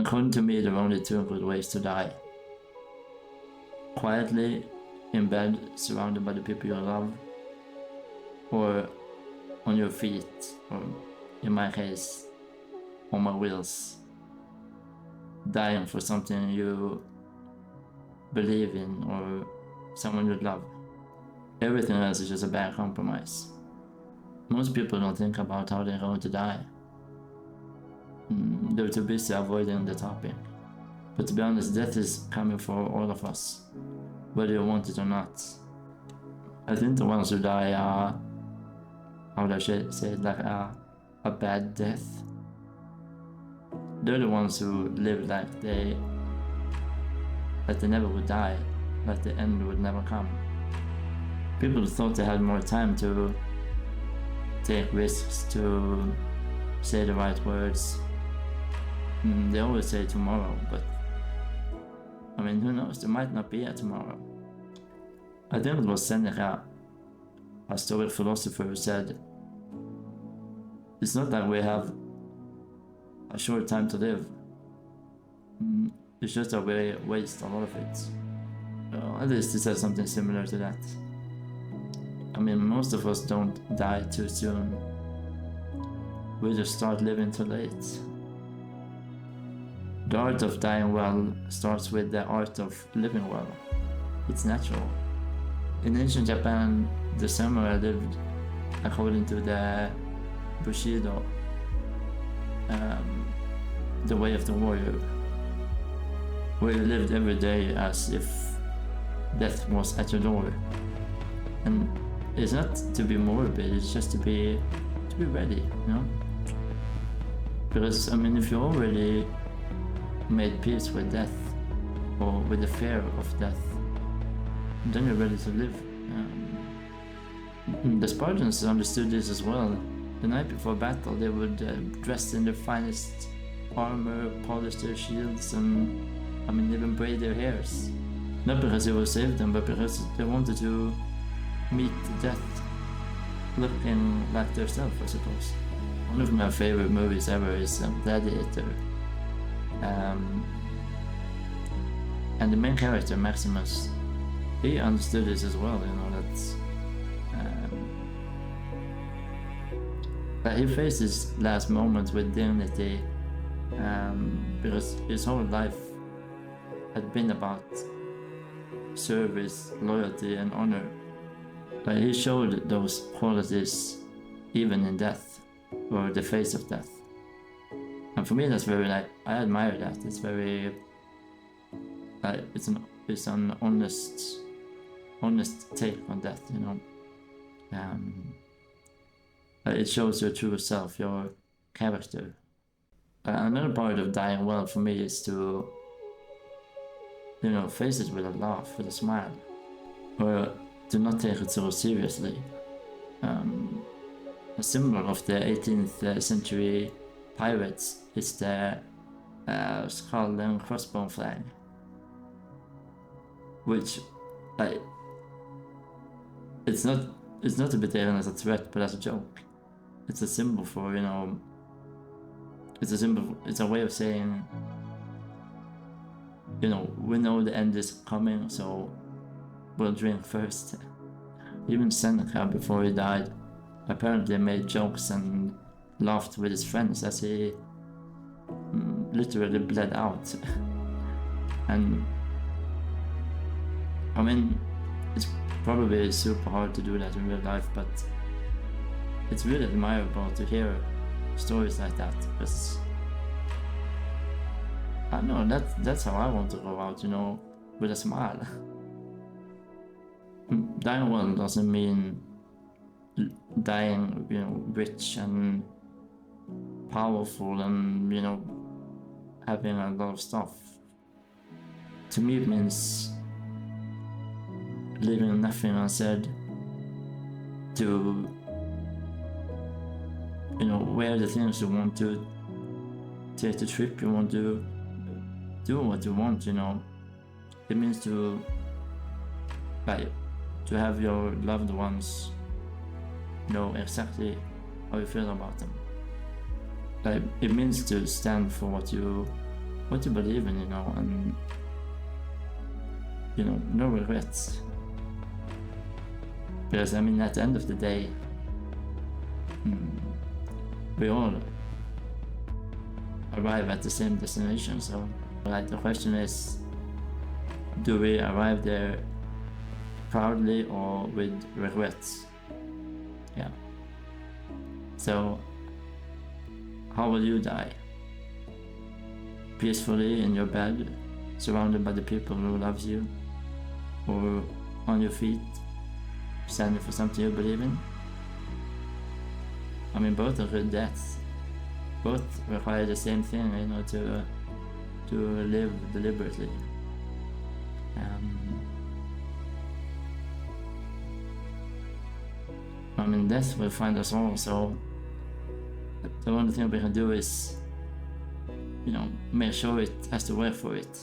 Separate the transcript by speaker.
Speaker 1: According to me, there are only two good ways to die. Quietly, in bed, surrounded by the people you love, or on your feet, or in my case, on my wheels, dying for something you believe in or someone you love. Everything else is just a bad compromise. Most people don't think about how they're going to die. They're too busy avoiding the topic. But to be honest, death is coming for all of us, whether you want it or not. I think the ones who die are, how would I say it, like a bad death. They're the ones who live like they never would die, like the end would never come. People thought they had more time to take risks, to say the right words. They always say tomorrow, but I mean, who knows? There might not be a tomorrow. I think it was Seneca, a Stoic philosopher, who said, it's not that we have a short time to live. It's just that we waste a lot of it. At least he said something similar to that. I mean, most of us don't die too soon. We just start living too late. The art of dying well starts with the art of living well. It's natural. In ancient Japan, the samurai lived according to the Bushido, the way of the warrior, where you lived every day as if death was at your door. And it's not to be morbid, it's just to be ready, you know? Because, I mean, if you already made peace with death, or with the fear of death, then you're ready to live. The Spartans understood this as well. The night before battle, they would dress in their finest armor, polish their shields, and even braid their hairs. Not because it would save them, but because they wanted to meet death looking like themselves, I suppose. One of my favorite movies ever is Gladiator. And the main character, Maximus, he understood this as well, you know, that he faced his last moments with dignity, because his whole life had been about service, loyalty, and honor. But he showed those qualities even in death, or the face of death. And for me, that's very, I admire that. It's very, it's an honest take on death, you know. It shows your true self, your character. Another part of dying well for me is to, you know, face it with a laugh, with a smile, or to not take it so seriously. A symbol of the 18th century pirates is the skull and crossbow flag, which, it's not to be taken as a threat, but as a joke. It's a symbol for, you know, it's a way of saying, you know, we know the end is coming, so we'll drink first. Even Seneca, before he died, apparently made jokes and laughed with his friends as he literally bled out. And I mean, it's probably super hard to do that in real life, but it's really admirable to hear stories like that, because I don't know, that's how I want to go out, you know, with a smile. Dying well doesn't mean dying, you know, rich and powerful and, you know, having a lot of stuff. To me, it means leaving nothing unsaid, to, you know, wear the things you want to, take the trip you want to, do what you want, you know. It means to have your loved ones know exactly how you feel about them. It means to stand for what you what you believe in, and no regrets. Because at the end of the day, we all arrive at the same destination. So, the question is, do we arrive there proudly or with regrets? Yeah. So, how will you die? Peacefully in your bed, surrounded by the people who loves you, or on your feet, standing for something you believe in? Both are good deaths. Both require the same thing, to live deliberately. Death will find us all, so the only thing we can do is, make sure it has to work for it.